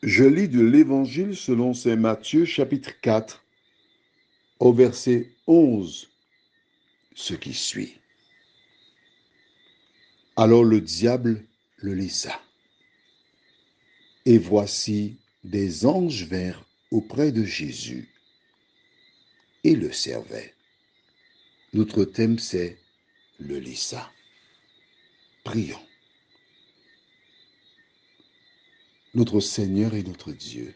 Je lis de l'Évangile selon saint Matthieu, chapitre 4, au verset 11, ce qui suit. Alors le diable le laissa. Et voici, des anges vinrent auprès de Jésus et le servaient. Notre thème, c'est le laissa. Prions. Notre Seigneur et notre Dieu,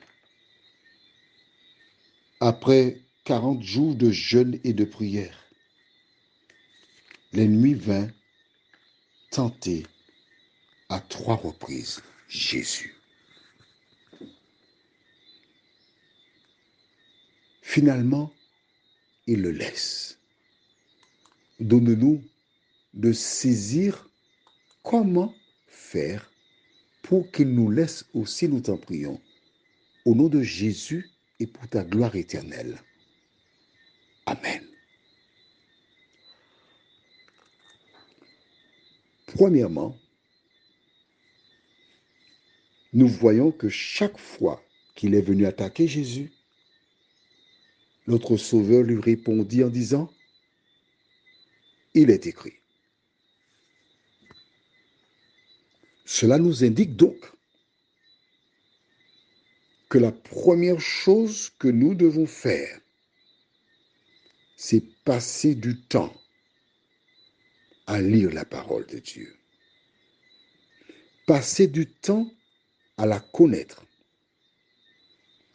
après 40 jours de jeûne et de prière, l'ennemi vint tenter à 3 reprises Jésus. Finalement, il le laisse. Donne-nous de saisir comment faire pour qu'il nous laisse aussi, nous t'en prions, au nom de Jésus et pour ta gloire éternelle. Amen. Premièrement, nous voyons que chaque fois qu'il est venu attaquer Jésus, notre Sauveur lui répondit en disant, « Il est écrit ». Cela nous indique donc que la première chose que nous devons faire, c'est passer du temps à lire la parole de Dieu. Passer du temps à la connaître,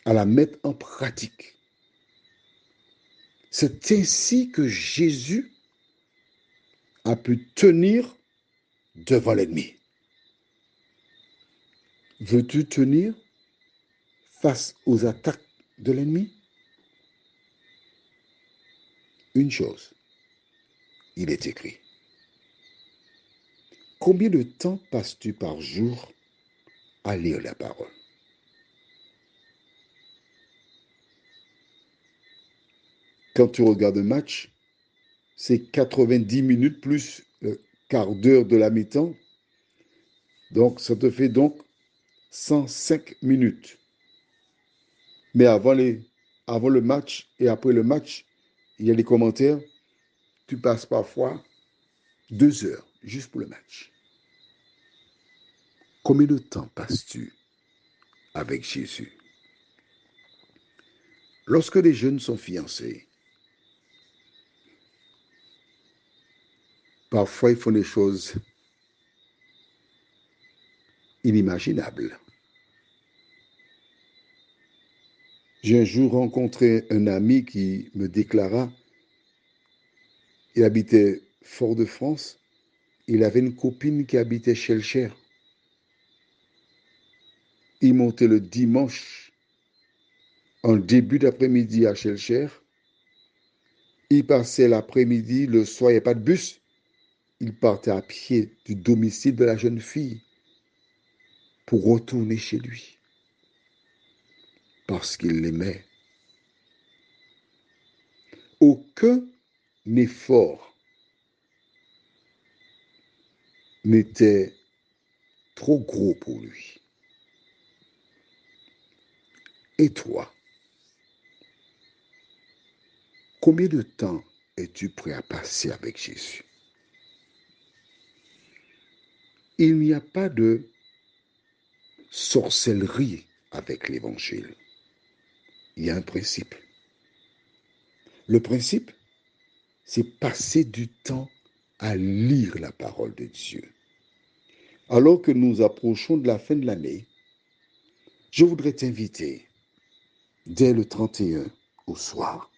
à la mettre en pratique. C'est ainsi que Jésus a pu tenir devant l'ennemi. Veux-tu tenir face aux attaques de l'ennemi? Une chose, il est écrit. Combien de temps passes-tu par jour à lire la parole? Quand tu regardes un match, c'est 90 minutes plus le quart d'heure de la mi-temps. Donc, ça te fait donc 105 minutes. Mais avant le match et après le match, il y a les commentaires. Tu passes parfois 2 heures juste pour le match. Combien de temps passes-tu avec Jésus? Lorsque les jeunes sont fiancés, parfois ils font des choses inimaginables. J'ai un jour rencontré un ami qui me déclara, il habitait Fort-de-France, il avait une copine qui habitait Schœlcher. Il montait le dimanche en début d'après-midi à Schœlcher. Il passait l'après-midi, le soir, il n'y a pas de bus. Il partait à pied du domicile de la jeune fille pour retourner chez lui parce qu'il l'aimait. Aucun effort n'était trop gros pour lui. Et toi, combien de temps es-tu prêt à passer avec Jésus? Il n'y a pas de sorcellerie avec l'Évangile. Il y a un principe. Le principe, c'est passer du temps à lire la parole de Dieu. Alors que nous approchons de la fin de l'année, je voudrais t'inviter, dès le 31 au soir,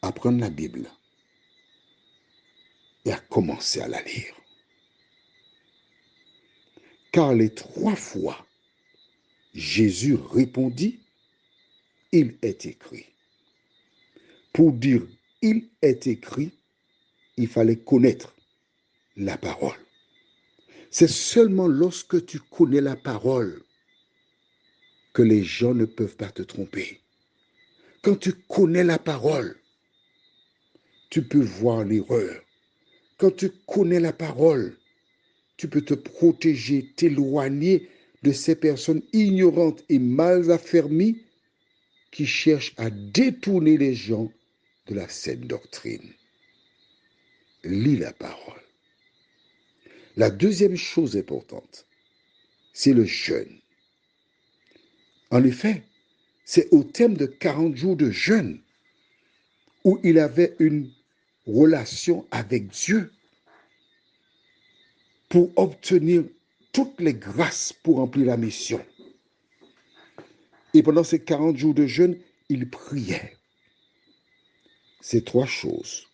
à prendre la Bible et à commencer à la lire. Car les 3 fois, Jésus répondit, « Il est écrit ». Pour dire « il est écrit », il fallait connaître la parole. C'est seulement lorsque tu connais la parole que les gens ne peuvent pas te tromper. Quand tu connais la parole, tu peux voir l'erreur. Quand tu connais la parole, tu peux te protéger, t'éloigner de ces personnes ignorantes et mal affermies qui cherchent à détourner les gens de la saine doctrine. Lis la parole. La deuxième chose importante, c'est le jeûne. En effet, c'est au terme de 40 jours de jeûne où il avait une relation avec Dieu pour obtenir toutes les grâces pour remplir la mission. Et pendant ces 40 jours de jeûne, il priait. Ces trois choses,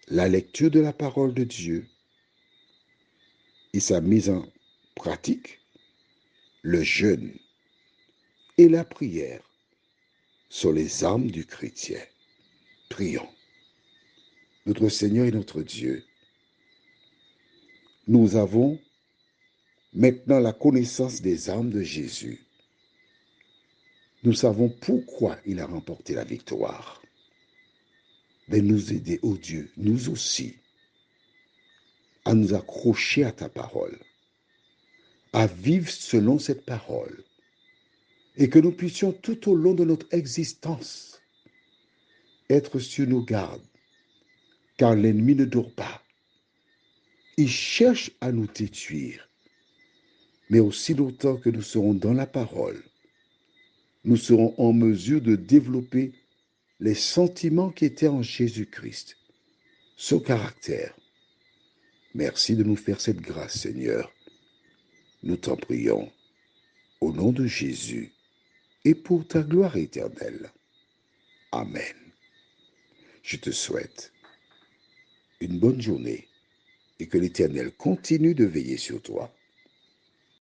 la lecture de la parole de Dieu et sa mise en pratique, le jeûne et la prière, sont les armes du chrétien. Prions. Notre Seigneur et notre Dieu, nous avons maintenant la connaissance des armes de Jésus. Nous savons pourquoi il a remporté la victoire. Mais nous aider, ô Dieu, nous aussi, à nous accrocher à ta parole, à vivre selon cette parole, et que nous puissions tout au long de notre existence être sur nos gardes, car l'ennemi ne dort pas. Il cherche à nous détruire, mais aussi longtemps que nous serons dans la parole, nous serons en mesure de développer les sentiments qui étaient en Jésus-Christ, son caractère. Merci de nous faire cette grâce, Seigneur. Nous t'en prions, au nom de Jésus, et pour ta gloire éternelle. Amen. Je te souhaite une bonne journée et que l'Éternel continue de veiller sur toi.